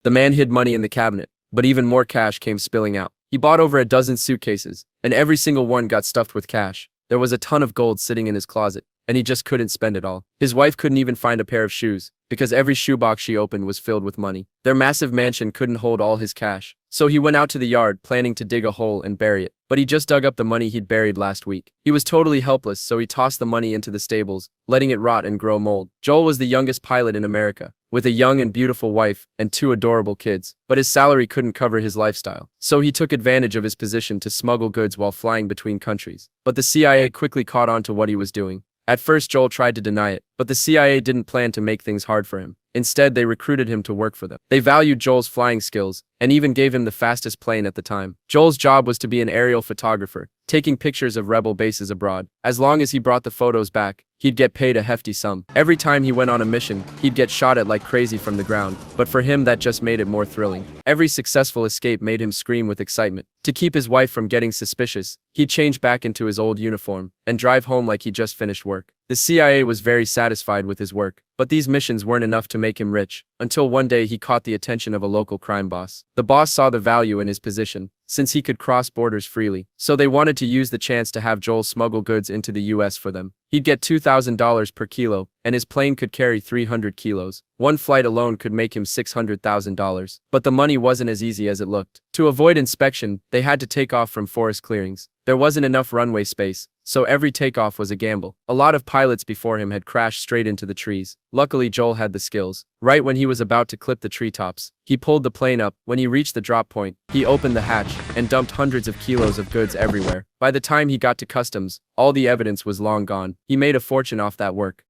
The man hid money in the cabinet, but even more cash came spilling out. He bought over a dozen suitcases, and every single one got stuffed with cash. There was a ton of gold sitting in his closet, and he just couldn't spend it all. His wife couldn't even find a pair of shoes, because every shoebox she opened was filled with money. Their massive mansion couldn't hold all his cash, so he went out to the yard planning to dig a hole and bury it. But he just dug up the money he'd buried last week. He was totally helpless, so he tossed the money into the stables, letting it rot and grow mold. Joel was the youngest pilot in America, with a young and beautiful wife and two adorable kids. But his salary couldn't cover his lifestyle, so he took advantage of his position to smuggle goods while flying between countries. But the CIA quickly caught on to what he was doing. At first, Joel tried to deny it, but the CIA didn't plan to make things hard for him. Instead, they recruited him to work for them. They valued Joel's flying skills and even gave him the fastest plane at the time. Joel's job was to be an aerial photographer, taking pictures of rebel bases abroad. As long as he brought the photos back, he'd get paid a hefty sum. Every time he went on a mission, he'd get shot at like crazy from the ground, but for him that just made it more thrilling. Every successful escape made him scream with excitement. To keep his wife from getting suspicious, he'd change back into his old uniform and drive home like he just finished work. The CIA was very satisfied with his work, but these missions weren't enough to make him rich, until one day he caught the attention of a local crime boss. The boss saw the value in his position, since he could cross borders freely, so they wanted to use the chance to have Joel smuggle goods into the US for them. He'd get $2,000 per kilo, and his plane could carry 300 kilos. One flight alone could make him $600,000. But the money wasn't as easy as it looked. To avoid inspection, they had to take off from forest clearings. There wasn't enough runway space, so every takeoff was a gamble. A lot of pilots before him had crashed straight into the trees. Luckily, Joel had the skills. Right when he was about to clip the treetops, he pulled the plane up. When he reached the drop point, he opened the hatch and dumped hundreds of kilos of goods everywhere. By the time he got to customs, all the evidence was long gone. He made a fortune off that work.